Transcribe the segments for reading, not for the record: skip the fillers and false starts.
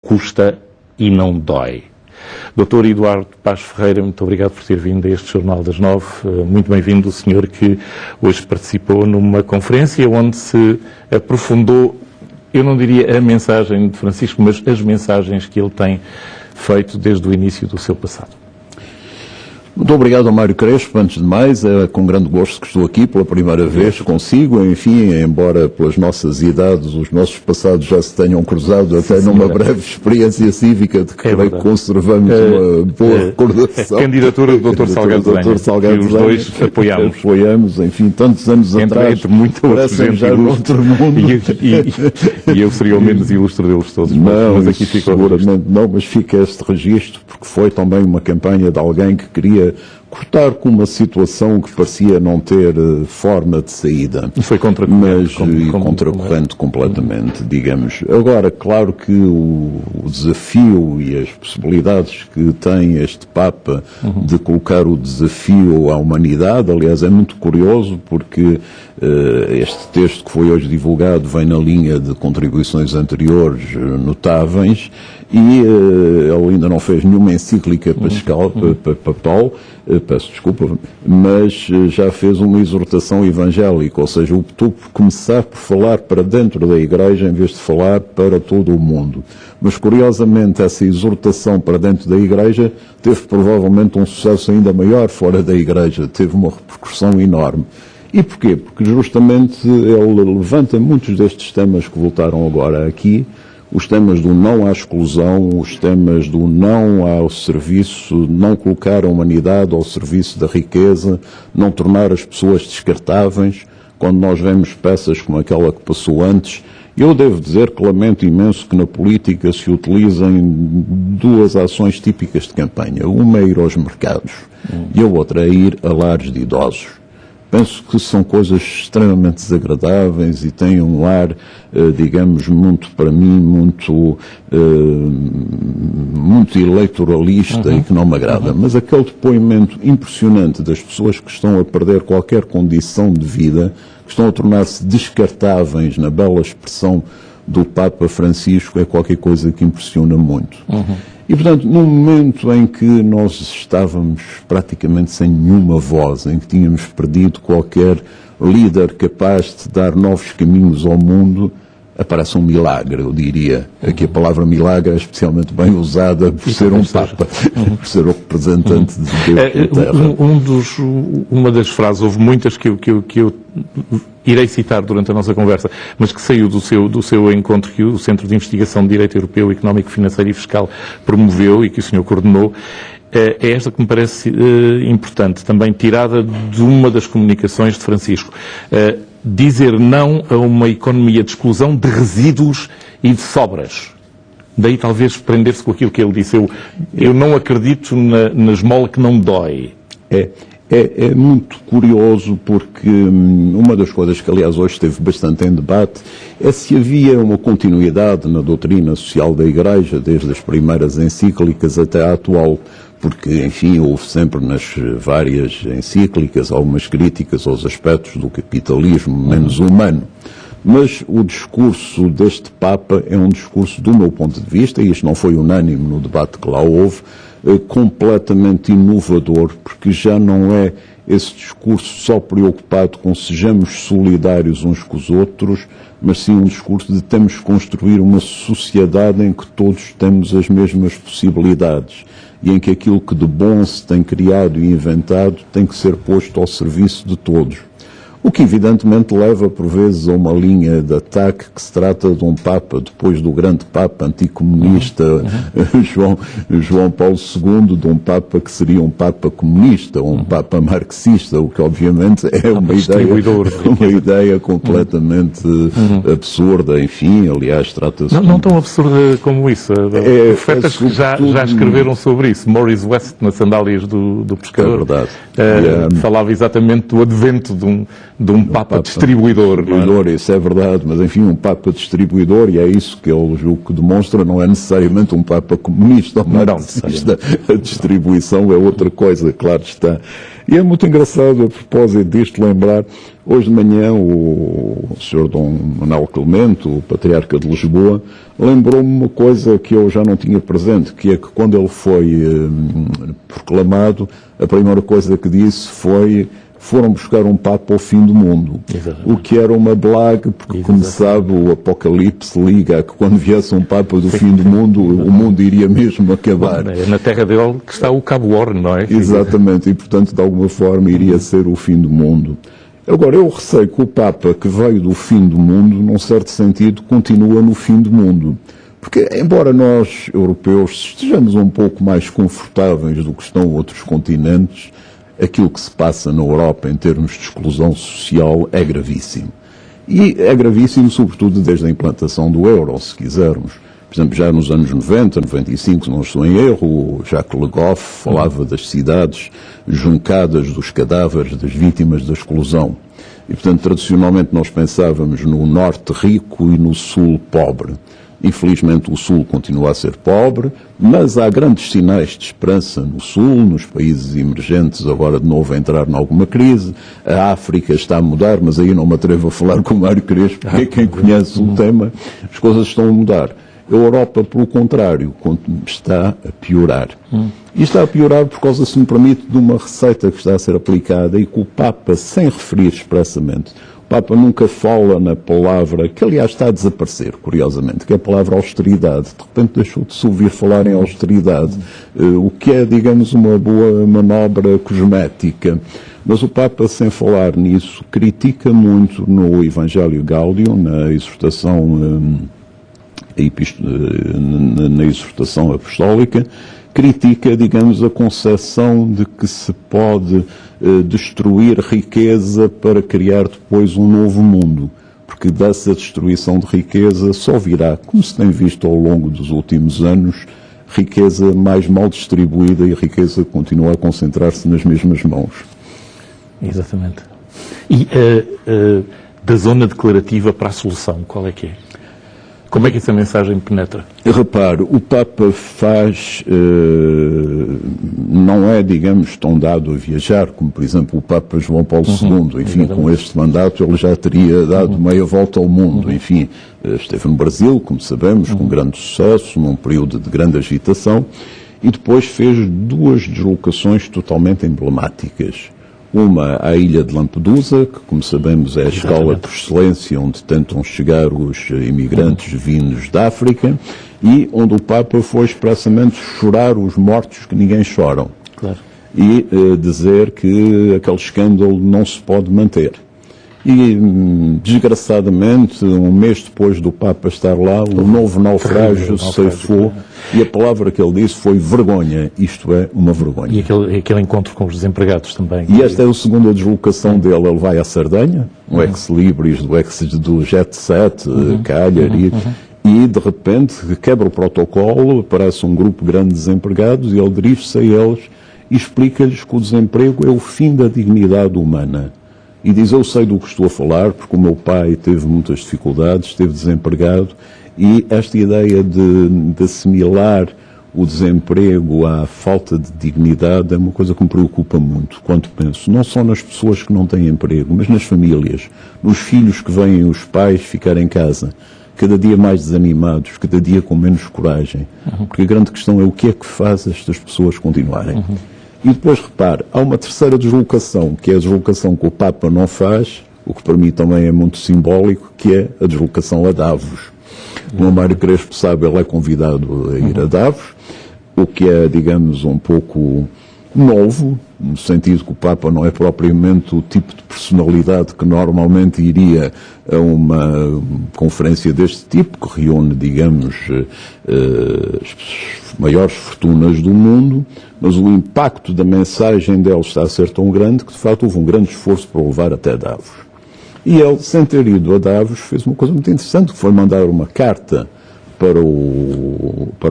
custa e não dói. Dr. Eduardo Paz Ferreira, muito obrigado por ter vindo a este Jornal das 9. Muito bem-vindo o senhor que hoje participou numa conferência onde se aprofundou, eu não diria a mensagem de Francisco, mas as mensagens que ele tem feito desde o início do seu passado. Muito obrigado ao Mário Crespo. Antes de mais, é com grande gosto que estou aqui pela primeira vez consigo. Enfim, embora pelas nossas idades, os nossos passados já se tenham cruzado até numa breve experiência cívica de que creio que conservamos uma boa recordação. A candidatura do Dr. Salgado Zenha, que os dois apoiamos. Apoiamos, enfim, tantos anos atrás. Entre muita outra gente já noutro mundo. E eu seria o menos ilustre deles todos. Mas aqui ficou seguramente não, mas fica este registro, porque foi também uma campanha de alguém que queria cortar com uma situação que parecia não ter forma de saída. Foi contracorrente completamente, digamos. Agora, claro que o desafio e as possibilidades que tem este Papa de colocar o desafio à humanidade, aliás, é muito curioso porque este texto que foi hoje divulgado vem na linha de contribuições anteriores notáveis e ele ainda não fez nenhuma encíclica papal, peço desculpa, mas já fez uma exortação evangélica, ou seja, optou por começar por falar para dentro da Igreja em vez de falar para todo o mundo. Mas, curiosamente, essa exortação para dentro da Igreja teve provavelmente um sucesso ainda maior fora da Igreja, teve uma repercussão enorme. E porquê? Porque justamente ele levanta muitos destes temas que voltaram agora aqui, os temas do não à exclusão, os temas do não ao serviço, não colocar a humanidade ao serviço da riqueza, não tornar as pessoas descartáveis. Quando nós vemos peças como aquela que passou antes, eu devo dizer que lamento imenso que na política se utilizem duas ações típicas de campanha. Uma é ir aos mercados e a outra é ir a lares de idosos. Penso que são coisas extremamente desagradáveis e têm um ar, digamos, muito, para mim, muito eleitoralista e que não me agrada. Mas aquele depoimento impressionante das pessoas que estão a perder qualquer condição de vida, que estão a tornar-se descartáveis, na bela expressão do Papa Francisco, é qualquer coisa que impressiona muito. E, portanto, no momento em que nós estávamos praticamente sem nenhuma voz, em que tínhamos perdido qualquer líder capaz de dar novos caminhos ao mundo, aparece um milagre, eu diria. Aqui a palavra milagre é especialmente bem usada por ser um Papa, por ser o representante de Deus na Terra. Uma das frases, houve muitas que eu irei citar durante a nossa conversa, mas que saiu do seu encontro que o Centro de Investigação de Direito Europeu, Económico, Financeiro e Fiscal promoveu e que o senhor coordenou, é esta que me parece importante, também tirada de uma das comunicações de Francisco. Dizer não a uma economia de exclusão de resíduos e de sobras. Daí talvez prender-se com aquilo que ele disse. Eu não acredito na esmola que não dói. É muito curioso porque uma das coisas que, aliás, hoje esteve bastante em debate é se havia uma continuidade na doutrina social da Igreja, desde as primeiras encíclicas até à atual. Porque, enfim, houve sempre nas várias encíclicas algumas críticas aos aspectos do capitalismo menos humano. Mas o discurso deste Papa é um discurso, do meu ponto de vista, e isto não foi unânime no debate que lá houve, completamente inovador, porque já não é esse discurso só preocupado com sejamos solidários uns com os outros, mas sim um discurso de temos que construir uma sociedade em que todos temos as mesmas possibilidades e em que aquilo que de bom se tem criado e inventado tem que ser posto ao serviço de todos. O que evidentemente leva por vezes a uma linha de ataque que se trata de um Papa, depois do grande Papa anticomunista João Paulo II, de um Papa que seria um Papa comunista, ou um Papa marxista, o que obviamente é uma ideia completamente absurda, enfim, aliás trata-se... Não tão absurda como isso. Profetas que já escreveram sobre isso. Maurice West, nas Sandálias do Pescador, falava exatamente do advento de um Papa distribuidor. Isso é verdade, mas enfim, um Papa distribuidor, e é isso que ele julgo que demonstra, não é necessariamente um Papa comunista ou marxista. A distribuição é outra coisa, claro está. E é muito engraçado, a propósito disto, lembrar, hoje de manhã o Sr. Dom Manuel Clemente, o Patriarca de Lisboa, lembrou-me uma coisa que eu já não tinha presente, que é que quando ele foi proclamado, a primeira coisa que disse foi: foram buscar um Papa ao fim do mundo. Exatamente. O que era uma blague, porque, como sabe, o Apocalipse liga a que quando viesse um Papa do fim do mundo, o mundo iria mesmo acabar. É na terra dele que está o Cabo Horn, não é? Exatamente, e portanto, de alguma forma, iria ser o fim do mundo. Agora, eu receio que o Papa que veio do fim do mundo, num certo sentido, continua no fim do mundo. Porque, embora nós, europeus, estejamos um pouco mais confortáveis do que estão outros continentes, aquilo que se passa na Europa em termos de exclusão social é gravíssimo. E é gravíssimo, sobretudo, desde a implantação do euro, se quisermos. Por exemplo, já nos anos 90, 95, se não estou em erro, o Jacques Le Goff falava das cidades juncadas dos cadáveres das vítimas da exclusão. E, portanto, tradicionalmente nós pensávamos no norte rico e no sul pobre. Infelizmente o Sul continua a ser pobre, mas há grandes sinais de esperança no Sul, nos países emergentes agora de novo a entrar em alguma crise. A África está a mudar, mas aí não me atrevo a falar com o Mário Crespo, porque quem conhece o tema, as coisas estão a mudar. A Europa, pelo contrário, está a piorar. E está a piorar por causa, se me permite, de uma receita que está a ser aplicada e que o Papa, sem referir expressamente, o Papa nunca fala na palavra, que aliás está a desaparecer, curiosamente, que é a palavra austeridade. De repente deixou de se ouvir falar em austeridade, o que é, digamos, uma boa manobra cosmética. Mas o Papa, sem falar nisso, critica muito no Evangelho Gaudium, na exortação apostólica, critica, digamos, a concepção de que se pode destruir riqueza para criar depois um novo mundo. Porque dessa destruição de riqueza só virá, como se tem visto ao longo dos últimos anos, riqueza mais mal distribuída e a riqueza continua a concentrar-se nas mesmas mãos. Exatamente. E da zona declarativa para a solução, qual é que é? Como é que essa mensagem penetra? Repare, o Papa faz, não é, digamos, tão dado a viajar, como, por exemplo, o Papa João Paulo II. Enfim, com este mandato ele já teria dado meia volta ao mundo. Enfim, esteve no Brasil, como sabemos, com grande sucesso, num período de grande agitação, e depois fez duas deslocações totalmente emblemáticas. Uma à ilha de Lampedusa, que, como sabemos, é a escola por excelência onde tentam chegar os imigrantes vindos da África, e onde o Papa foi expressamente chorar os mortos que ninguém choram. Claro. E dizer que aquele escândalo não se pode manter. E, desgraçadamente, um mês depois do Papa estar lá, um novo naufrágio se ceifou, e a palavra que ele disse foi vergonha. Isto é uma vergonha. E aquele encontro com os desempregados também. E esta é a segunda deslocação dele. Ele vai à Sardenha, um ex-libris do Jet Set, Cagliari, e de repente quebra o protocolo, aparece um grupo grande de desempregados, e ele dirige-se a eles e explica-lhes que o desemprego é o fim da dignidade humana. E diz: eu sei do que estou a falar, porque o meu pai teve muitas dificuldades, esteve desempregado, e esta ideia de assimilar o desemprego à falta de dignidade é uma coisa que me preocupa muito quando penso, não só nas pessoas que não têm emprego, mas nas famílias, nos filhos que veem os pais ficar em casa, cada dia mais desanimados, cada dia com menos coragem. Porque a grande questão é o que é que faz estas pessoas continuarem. E depois, repare, há uma terceira deslocação, que é a deslocação que o Papa não faz, o que para mim também é muito simbólico, que é a deslocação a Davos. Como o Mário Crespo sabe, ele é convidado a ir a Davos, o que é, digamos, um pouco novo, no sentido que o Papa não é propriamente o tipo de personalidade que normalmente iria a uma conferência deste tipo, que reúne, digamos, as maiores fortunas do mundo, mas o impacto da mensagem dele está a ser tão grande que, de facto, houve um grande esforço para o levar até Davos. E ele, sem ter ido a Davos, fez uma coisa muito interessante, que foi mandar uma carta para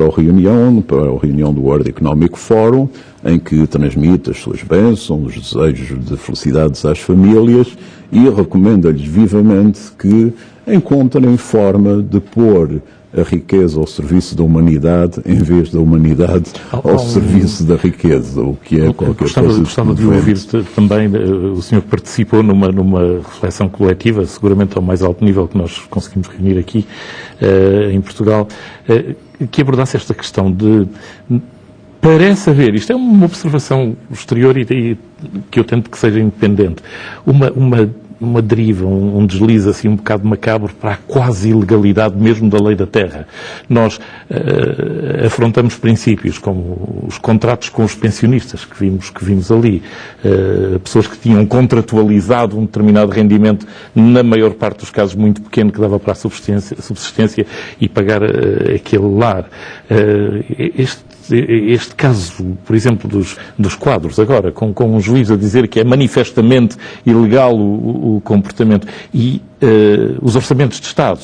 a reunião do World Economic Forum, em que transmite as suas bênçãos, os desejos de felicidades às famílias, e recomenda-lhes vivamente que encontrem forma de pôr a riqueza ao serviço da humanidade em vez da humanidade ao serviço da riqueza, o que é qualquer coisa. Gostava de ouvir também, o senhor participou numa reflexão coletiva, seguramente ao mais alto nível que nós conseguimos reunir aqui em Portugal, que abordasse esta questão de... Parece haver, isto é uma observação exterior e que eu tento que seja independente, uma deriva, um deslize assim um bocado macabro para a quase ilegalidade mesmo da lei da terra. Nós afrontamos princípios como os contratos com os pensionistas que vimos ali, pessoas que tinham contratualizado um determinado rendimento, na maior parte dos casos muito pequeno, que dava para a subsistência e pagar aquele lar. Este caso, por exemplo, dos quadros, agora, com um juiz a dizer que é manifestamente ilegal o comportamento e os orçamentos de Estado,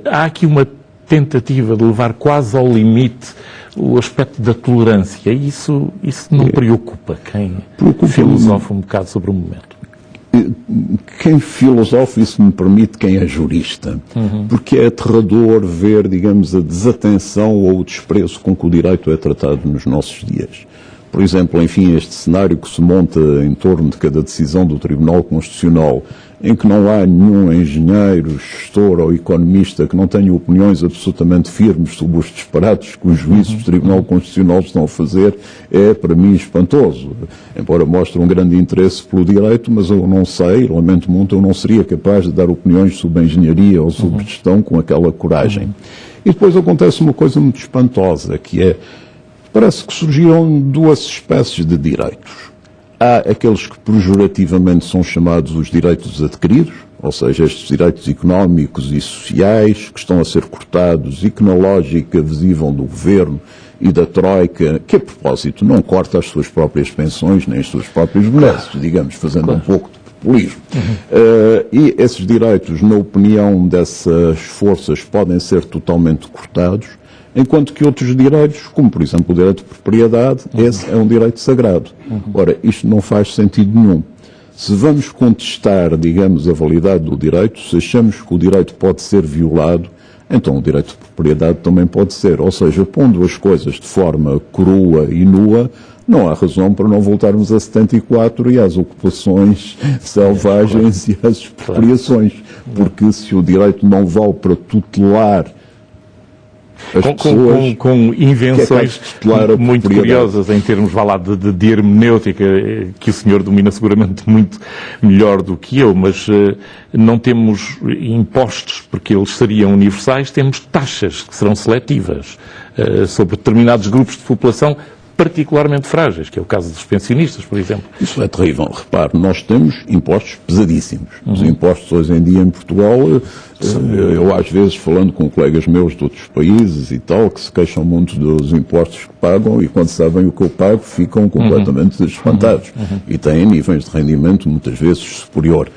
há aqui uma tentativa de levar quase ao limite o aspecto da tolerância. E isso não preocupa quem filosofa um bocado sobre o momento? Quem filosofa, isso me permite, quem é jurista. Porque é aterrador ver, digamos, a desatenção ou o desprezo com que o direito é tratado nos nossos dias. Por exemplo, enfim, este cenário que se monta em torno de cada decisão do Tribunal Constitucional, em que não há nenhum engenheiro, gestor ou economista que não tenha opiniões absolutamente firmes sobre os disparates que os juízes do Tribunal Constitucional estão a fazer, é, para mim, espantoso. Embora mostre um grande interesse pelo direito, mas eu não sei, lamento muito, eu não seria capaz de dar opiniões sobre engenharia ou sobre gestão com aquela coragem. E depois acontece uma coisa muito espantosa, que é, parece que surgiram duas espécies de direitos. Há aqueles que pejorativamente são chamados os direitos adquiridos, ou seja, estes direitos económicos e sociais que estão a ser cortados e que na lógica visível do governo e da Troika, que a propósito não corta as suas próprias pensões nem os seus próprios benesses, digamos, fazendo um pouco de populismo. E esses direitos, na opinião dessas forças, podem ser totalmente cortados, enquanto que outros direitos, como por exemplo o direito de propriedade, esse é um direito sagrado. Ora, isto não faz sentido nenhum. Se vamos contestar, digamos, a validade do direito, se achamos que o direito pode ser violado, então o direito de propriedade também pode ser. Ou seja, pondo as coisas de forma crua e nua, não há razão para não voltarmos a 74 e às ocupações selvagens e às expropriações. Porque se o direito não vale para tutelar com invenções muito curiosas em termos, vá lá, de hermenêutica, que o senhor domina seguramente muito melhor do que eu, mas não temos impostos porque eles seriam universais, temos taxas que serão seletivas sobre determinados grupos de população particularmente frágeis, que é o caso dos pensionistas, por exemplo. Isso é terrível. Repare, nós temos impostos pesadíssimos. Os impostos hoje em dia em Portugal, eu às vezes falando com colegas meus de outros países e tal, que se queixam muito dos impostos que pagam e quando sabem o que eu pago ficam completamente espantados. E têm níveis de rendimento muitas vezes superior.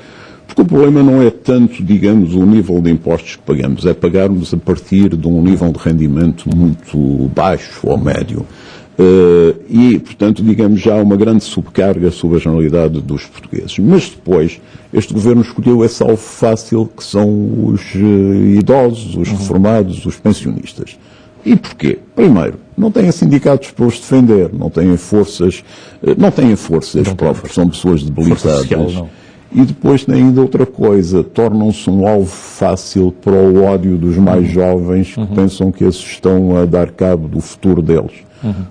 Porque o problema não é tanto, digamos, o nível de impostos que pagamos, é pagarmos a partir de um nível de rendimento muito baixo ou médio. E, portanto, digamos, já há uma grande subcarga sobre a generalidade dos portugueses. Mas depois, este governo escolheu esse alvo fácil, que são os idosos, os reformados, os pensionistas. E porquê? Primeiro, não têm sindicatos para os defender, não têm forças próprias, são pessoas debilitadas. E depois tem ainda outra coisa, tornam-se um alvo fácil para o ódio dos mais jovens que pensam que esses estão a dar cabo do futuro deles.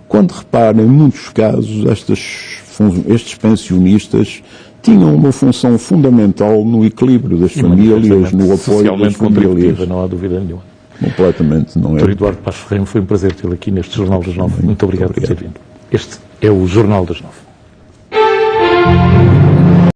Quando reparem, em muitos casos, estes pensionistas tinham uma função fundamental no equilíbrio das famílias, no apoio das famílias. Não há dúvida nenhuma. Completamente, não é? Dr. Eduardo Passos Ferreira, foi um prazer tê-lo aqui neste Jornal das 9. Muito obrigado por ter vindo. Este é o Jornal das 9.